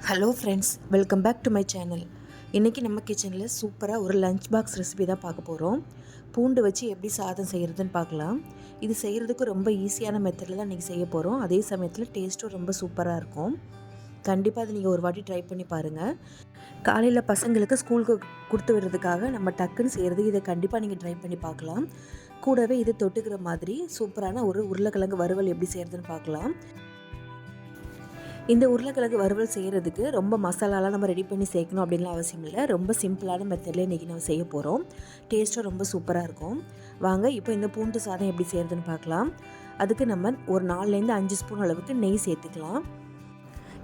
Hello friends, welcome back to my channel. இன்றைக்கி நம்ம கிச்சனில் சூப்பராக ஒரு லஞ்ச் பாக்ஸ் ரெசிபி தான் பார்க்க போகிறோம். பூண்டு வச்சு எப்படி சாதம் செய்கிறதுன்னு பார்க்கலாம். இது செய்கிறதுக்கு ரொம்ப ஈஸியான மெத்தடில் தான் இன்றைக்கி செய்ய போகிறோம். அதே சமயத்தில் டேஸ்ட்டும் ரொம்ப சூப்பராக இருக்கும். கண்டிப்பாக அதை நீங்கள் ஒரு வாட்டி ட்ரை பண்ணி பாருங்கள். காலையில் பசங்களுக்கு ஸ்கூலுக்கு கொடுத்து விடுறதுக்காக நம்ம டக்குன்னு செய்கிறது இதை கண்டிப்பாக நீங்கள் ட்ரை பண்ணி பார்க்கலாம். கூடவே இது தொட்டுக்கிற மாதிரி சூப்பரான ஒரு உருளைக்கிழங்கு வறுவல் எப்படி செய்கிறதுன்னு பார்க்கலாம். இந்த உருளைக்கிழங்கு வறுவல் செய்கிறதுக்கு ரொம்ப மசாலாலாம் நம்ம ரெடி பண்ணி சேர்க்கணும் அப்படின்லாம் அவசியம் இல்லை. ரொம்ப சிம்பிளான மெத்தடில் இன்றைக்கி நம்ம செய்ய போகிறோம். டேஸ்ட்டும் ரொம்ப சூப்பராக இருக்கும். வாங்க இப்போ இந்த பூண்டு சாதம் எப்படி செய்கிறதுன்னு பார்க்கலாம். அதுக்கு நம்ம ஒரு 4லேருந்து 5 ஸ்பூன் அளவுக்கு நெய் சேர்த்துக்கலாம்.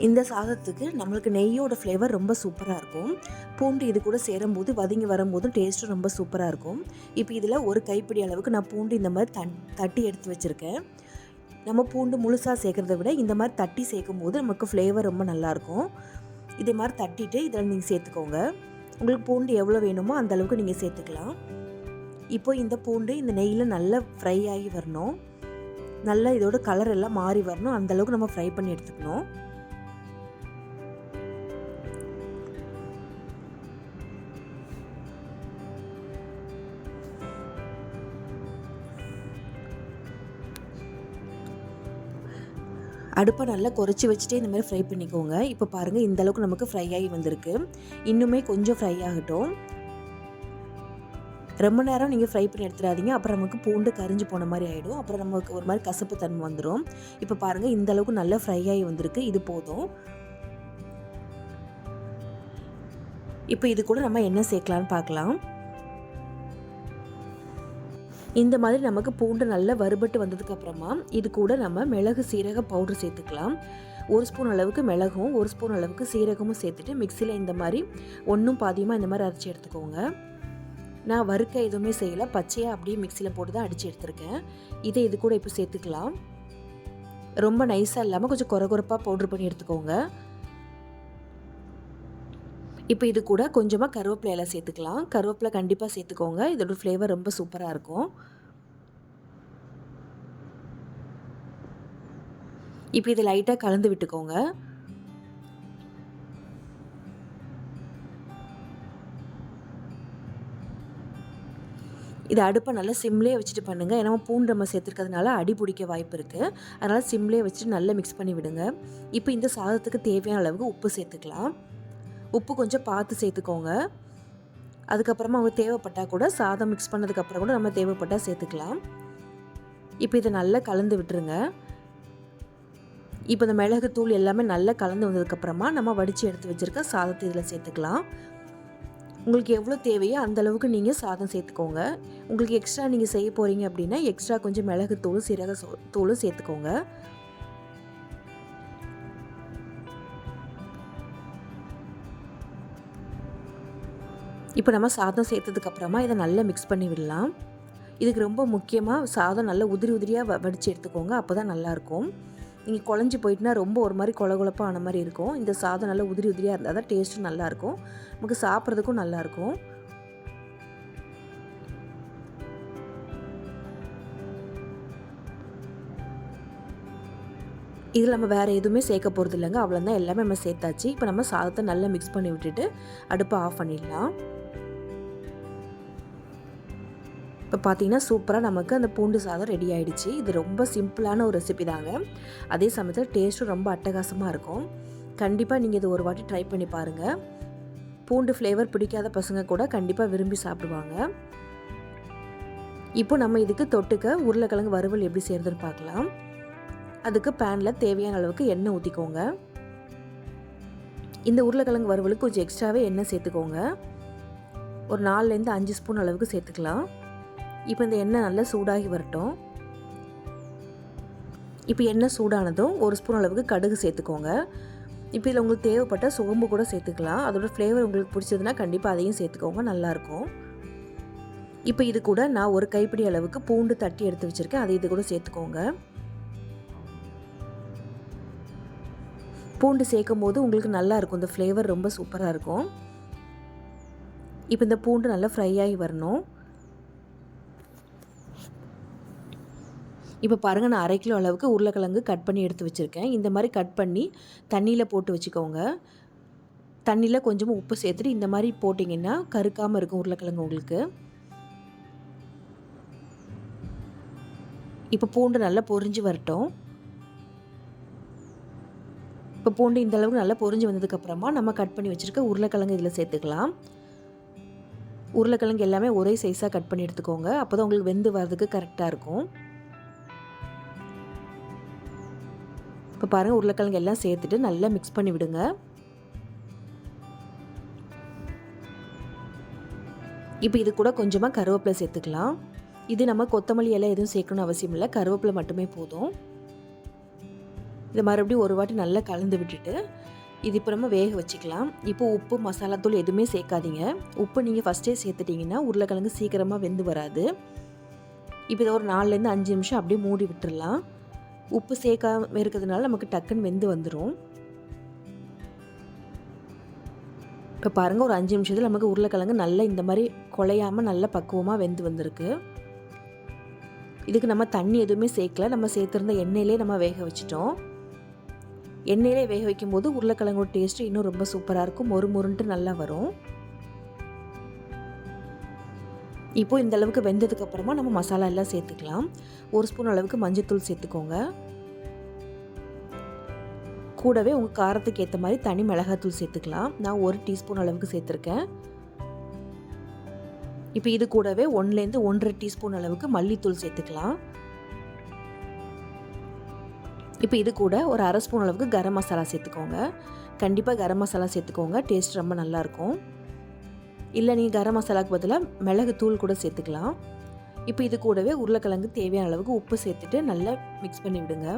இந்த சாதத்துக்கு நம்மளுக்கு நெய்யோட ஃப்ளேவர் ரொம்ப சூப்பராக இருக்கும். பூண்டு இது கூட சேரும்போது வதங்கி வரும்போதும் டேஸ்ட்டும் ரொம்ப சூப்பராக இருக்கும். இப்போ இதில் ஒரு கைப்பிடி அளவுக்கு நான் பூண்டு இந்த மாதிரி தட்டி எடுத்து வச்சுருக்கேன். நம்ம பூண்டு முழுசாக சேர்க்குறத விட இந்த மாதிரி தட்டி சேர்க்கும் போது நமக்கு ஃப்ளேவர் ரொம்ப நல்லாயிருக்கும். இதே மாதிரி தட்டிட்டு இதில் நீங்கள் சேர்த்துக்கோங்க. உங்களுக்கு பூண்டு எவ்வளோ வேணுமோ அந்த அளவுக்கு நீங்கள் சேர்த்துக்கலாம். இப்போ இந்த பூண்டு இந்த நெய்யில் நல்லா ஃப்ரை ஆகி வரணும். நல்லா இதோட கலர் எல்லாம் மாறி வரணும். அந்தளவுக்கு நம்ம ஃப்ரை பண்ணி எடுத்துக்கணும். அடுப்பை நல்லா குறைச்சி வச்சுட்டே இந்த மாதிரி ஃப்ரை பண்ணிக்கோங்க. இப்போ பாருங்கள், இந்த அளவுக்கு நமக்கு ஃப்ரை ஆகி வந்திருக்கு. இன்னுமே கொஞ்சம் ஃப்ரை ஆகட்டும். ரொம்ப நேரம் நீங்கள் ஃப்ரை பண்ணி எடுத்துடாதீங்க. அப்புறம் நமக்கு பூண்டு கரிஞ்சு போன மாதிரி ஆகிடும். அப்புறம் நமக்கு ஒரு மாதிரி கசப்பு தன்மை வந்துடும். இப்போ பாருங்கள், இந்த அளவுக்கு நல்லா ஃப்ரை ஆகி வந்திருக்கு. இது போதும். இப்போ இது கூட நம்ம என்ன சேர்க்கலான்னு பார்க்கலாம். இந்த மாதிரி நமக்கு பூண்டு நல்லா வறுபட்டு வந்ததுக்கப்புறமா இது கூட நம்ம மிளகு சீரக பவுடர் சேர்த்துக்கலாம். 1 ஸ்பூன் அளவுக்கு மிளகும் 1 ஸ்பூன் அளவுக்கு சீரகமும் சேர்த்துட்டு மிக்சியில் இந்த மாதிரி ஒன்றும் பாதியமாக இந்த மாதிரி அரைச்சி எடுத்துக்கோங்க. நான் வறுக்க எதுவுமே செய்யலை, பச்சையாக அப்படியே மிக்சியில் போட்டு தான் அடித்து எடுத்துருக்கேன். இதை இது கூட இப்போ சேர்த்துக்கலாம். ரொம்ப நைஸாக இல்லாமல் கொஞ்சம் கொரகொரப்பாக பவுட்ரு பண்ணி எடுத்துக்கோங்க. இப்போ இது கூட கொஞ்சமாக கருவேப்பிலை எல்லாம் சேர்த்துக்கலாம். கருவேப்பிலை கண்டிப்பாக சேர்த்துக்கோங்க. இதோட ஃப்ளேவர் ரொம்ப சூப்பராக இருக்கும். இப்போ இதை லைட்டாக கலந்து விட்டுக்கோங்க. இதை அடுப்பை நல்லா சிம்லேயே வச்சுட்டு பண்ணுங்கள். ஏன்னா பூண்டு நம்ம சேர்த்துருக்கிறதுனால அடி பிடிக்க வாய்ப்பு இருக்குது. அதனால் சிம்லேயே வச்சுட்டு நல்லா மிக்ஸ் பண்ணி விடுங்க. இப்போ இந்த சாதத்துக்கு தேவையான அளவுக்கு உப்பு சேர்த்துக்கலாம். உப்பு கொஞ்சம் பார்த்து சேர்த்துக்கோங்க. அதுக்கப்புறமா அவங்க தேவைப்பட்டால் கூட சாதம் மிக்ஸ் பண்ணதுக்கப்புறம் கூட நம்ம தேவைப்பட்டால் சேர்த்துக்கலாம். இப்போ இதை நல்லா கலந்து விட்டுருங்க. இப்போ இந்த மிளகுத்தூள் எல்லாமே நல்லா கலந்து வந்ததுக்கப்புறமா நம்ம வடித்து எடுத்து வச்சுருக்க சாதத்தை இதில் சேர்த்துக்கலாம். உங்களுக்கு எவ்வளோ தேவையோ அந்தளவுக்கு நீங்கள் சாதம் சேர்த்துக்கோங்க. உங்களுக்கு எக்ஸ்ட்ரா நீங்கள் செய்ய போகிறீங்க அப்படின்னா எக்ஸ்ட்ரா கொஞ்சம் மிளகுத்தூளும் சீரக தூளும் சேர்த்துக்கோங்க. இப்போ நம்ம சாதம் சேர்த்ததுக்கப்புறமா இதை நல்லா மிக்ஸ் பண்ணி விடலாம். இதுக்கு ரொம்ப முக்கியமாக சாதம் நல்லா உதிரி உதிரியாக வடித்து எடுத்துக்கோங்க. அப்போ தான் நல்லாயிருக்கும். நீங்கள் குழஞ்சி போயிட்டுனா ரொம்ப ஒரு மாதிரி கொழகொழப்பாக ஆன மாதிரி இருக்கும். இந்த சாதம் நல்லா உதிரி உதிரியாக இருந்தால் தான் டேஸ்ட்டும் நல்லாயிருக்கும். நமக்கு சாப்பிட்றதுக்கும் நல்லாயிருக்கும். இதில் நம்ம வேறு எதுவுமே சேர்க்க போகிறது இல்லைங்க. அவ்வளோதான், எல்லாமே நம்ம சேர்த்தாச்சு. இப்போ நம்ம சாதத்தை நல்லா மிக்ஸ் பண்ணி விட்டுட்டு அடுப்பை ஆஃப் பண்ணிடலாம். இப்போ பார்த்தீங்கன்னா சூப்பராக நமக்கு அந்த பூண்டு சாதம் ரெடி ஆகிடுச்சு. இது ரொம்ப சிம்பிளான ஒரு ரெசிபி தாங்க. அதே சமயத்தில் டேஸ்ட்டும் ரொம்ப அட்டகாசமாக இருக்கும். கண்டிப்பாக நீங்கள் இது ஒரு வாட்டி ட்ரை பண்ணி பாருங்கள். பூண்டு ஃப்ளேவர் பிடிக்காத பசங்க கூட கண்டிப்பாக விரும்பி சாப்பிடுவாங்க. இப்போ நம்ம இதுக்கு தொட்டுக்க உருளைக்கிழங்கு வறுவல் எப்படி செய்கிறதுன்னு பார்க்கலாம். அதுக்கு பேனில் தேவையான அளவுக்கு எண்ணெய் ஊற்றிக்கோங்க. இந்த உருளைக்கிழங்கு வறுவலுக்கு கொஞ்சம் எக்ஸ்ட்ராவே எண்ணெய் சேர்த்துக்கோங்க. ஒரு 4லேருந்து 5 ஸ்பூன் அளவுக்கு சேர்த்துக்கலாம். இப்போ இந்த எண்ணெய் நல்லா சூடாகி வரட்டும். இப்போ எண்ணெய் சூடானதும் 1 ஸ்பூன் அளவுக்கு கடுகு சேர்த்துக்கோங்க. இப்போ இதில் உங்களுக்கு தேவைப்பட்ட சோம்பு கூட சேர்த்துக்கலாம். அதோட ஃப்ளேவர் உங்களுக்கு பிடிச்சதுன்னா கண்டிப்பாக அதையும் சேர்த்துக்கோங்க, நல்லாயிருக்கும். இப்போ இது கூட நான் ஒரு கைப்பிடி அளவுக்கு பூண்டு தட்டி எடுத்து வச்சுருக்கேன். அதை இது கூட சேர்த்துக்கோங்க. பூண்டு சேர்க்கும் போது உங்களுக்கு நல்லாயிருக்கும். இந்த ஃப்ளேவர் ரொம்ப சூப்பராக இருக்கும். இப்போ இந்த பூண்டு நல்லா ஃப்ரை ஆகி வரணும். இப்போ பாருங்கள், நான் 1/2 கிலோ அளவுக்கு உருளைக்கிழங்கு கட் பண்ணி எடுத்து வச்சுருக்கேன். இந்த மாதிரி கட் பண்ணி தண்ணியில் போட்டு வச்சுக்கோங்க. தண்ணியில் கொஞ்சமாக உப்பு சேர்த்துட்டு இந்த மாதிரி போட்டிங்கன்னா கருக்காமல் இருக்கும் உருளைக்கிழங்கு உங்களுக்கு. இப்போ பூண்டு நல்லா பொரிஞ்சு வரட்டும். இப்போ பூண்டு இந்த அளவுக்கு நல்லா பொரிஞ்சு வந்ததுக்கப்புறமா நம்ம கட் பண்ணி வச்சுருக்க உருளைக்கிழங்கு இதில் சேர்த்துக்கலாம். உருளைக்கிழங்கு எல்லாமே ஒரே சைஸாக கட் பண்ணி எடுத்துக்கோங்க. அப்போ தான் உங்களுக்கு வெந்து வரதுக்கு கரெக்டாக இருக்கும். இப்போ பாருங்கள், உருளைக்கிழங்கு எல்லாம் சேர்த்துட்டு நல்லா மிக்ஸ் பண்ணி விடுங்க. இப்போ இது கூட கொஞ்சமாக கருவேப்பிலை சேர்த்துக்கலாம். இது நம்ம கொத்தமல்லி இலை எதுவும் சேர்க்கணும்னு அவசியம் இல்லை, கருவேப்பிலை மட்டுமே போதும். இதை மறுபடியும் ஒரு வாட்டி நல்லா கலந்து விட்டுட்டு இது இப்போ நம்ம வேக வச்சுக்கலாம். இப்போ உப்பு மசாலாத்தூள் எதுவுமே சேர்க்காதீங்க. உப்பு நீங்கள் ஃபஸ்ட்டே சேர்த்துட்டிங்கன்னா உருளைக்கிழங்கு சீக்கிரமாக வெந்து வராது. இப்போ இதை ஒரு 4லேருந்து 5 நிமிஷம் அப்படியே மூடி விட்டுடலாம். உப்பு சேர்க்காம இருக்கிறதுனால நமக்கு டக்குன்னு வெந்து வந்துடும். இப்போ பாருங்கள், ஒரு 5 நிமிஷத்தில் நமக்கு உருளைக்கிழங்கு நல்லா இந்த மாதிரி குழையாமல் நல்லா பக்குவமாக வெந்து வந்திருக்கு. இதுக்கு நம்ம தண்ணி எதுவுமே சேர்க்கல, நம்ம சேர்த்துருந்த எண்ணெயிலே நம்ம வேக வச்சிட்டோம். எண்ணெயிலே வேக வைக்கும்போது உருளைக்கிழங்கோட டேஸ்ட்டு இன்னும் ரொம்ப சூப்பராக இருக்கும், மொறு மொறுன்ட்டு நல்லா வரும். இப்போது இந்த அளவுக்கு வெந்ததுக்கப்புறமா நம்ம மசாலா எல்லாம் சேர்த்துக்கலாம். 1 ஸ்பூன் அளவுக்கு மஞ்சள்தூள் சேர்த்துக்கோங்க. கூடவே உங்கள் காரத்துக்கு ஏற்ற மாதிரி தனி மிளகாத்தூள் சேர்த்துக்கலாம். நான் 1 டீஸ்பூன் அளவுக்கு சேர்த்துருக்கேன். இப்போ இது கூடவே 1லேருந்து 1.5 டீஸ்பூன் அளவுக்கு மல்லித்தூள் சேர்த்துக்கலாம். இப்போ இது கூட ஒரு 1/2 ஸ்பூன் அளவுக்கு கரம் மசாலா சேர்த்துக்கோங்க. கண்டிப்பாக கரம் மசாலா சேர்த்துக்கோங்க, டேஸ்ட் ரொம்ப நல்லாயிருக்கும். இல்லை நீங்கள் கரம் மசாலாவுக்கு பதிலாக மிளகு தூள் கூட சேர்த்துக்கலாம். இப்போ இது கூடவே உருளைக்கிழங்கு தேவையான அளவுக்கு உப்பு சேர்த்துட்டு நல்லா மிக்ஸ் பண்ணி விடுங்க.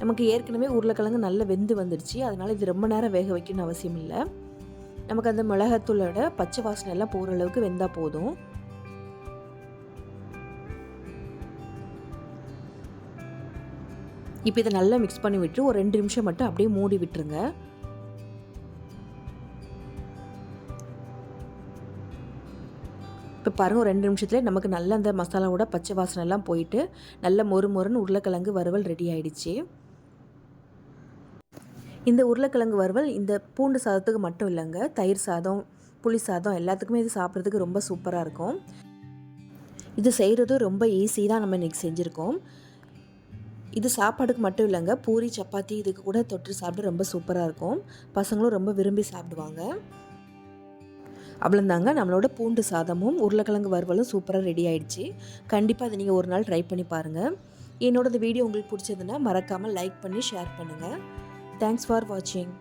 நமக்கு ஏற்கனவே உருளைக்கிழங்கு நல்லா வெந்து வந்துடுச்சு, அதனால் இது ரொம்ப நேரம் வேக வைக்கணும்னு அவசியம் இல்லை. நமக்கு அந்த மிளகாத்தூளோட பச்சை வாசனை எல்லாம் போகிற அளவுக்கு வெந்தால் போதும். இப்போ இதை நல்லா மிக்ஸ் பண்ணி விட்டு ஒரு 2 நிமிஷம் மட்டும் அப்படியே மூடி விட்டுருங்க. இப்போ பாருங்கள், ஒரு 2 நிமிஷத்துலேயே நமக்கு நல்லா அந்த மசாலாவோட பச்சை வாசனை எல்லாம் போயிட்டு நல்ல மொறு மொறுன்னு உருளைக்கிழங்கு வறுவல் ரெடி ஆகிடுச்சு. இந்த உருளைக்கிழங்கு வறுவல் இந்த பூண்டு சாதத்துக்கு மட்டும் இல்லைங்க, தயிர் சாதம், புளி சாதம் எல்லாத்துக்குமே இது சாப்பிட்றதுக்கு ரொம்ப சூப்பராக இருக்கும். இது செய்கிறது ரொம்ப ஈஸி தான், நம்ம இன்றைக்கி செஞ்சுருக்கோம். இது சாப்பாடுக்கு மட்டும் இல்லைங்க, பூரி சப்பாத்தி இதுக்கு கூட தொட்டு சாப்பிட ரொம்ப சூப்பராக இருக்கும். பசங்களும் ரொம்ப விரும்பி சாப்பிடுவாங்க. அவ்வளோதாங்க, நம்மளோட பூண்டு சாதமும் உருளைக்கிழங்கு வறுவலும் சூப்பராக ரெடி ஆகிடுச்சு. கண்டிப்பாக அதை நீங்கள் ஒரு நாள் ட்ரை பண்ணி பாருங்கள். என்னோட இந்த வீடியோ உங்களுக்கு பிடிச்சதுன்னா மறக்காமல் லைக் பண்ணி ஷேர் பண்ணுங்கள். தேங்க்ஸ் ஃபார் வாட்சிங்.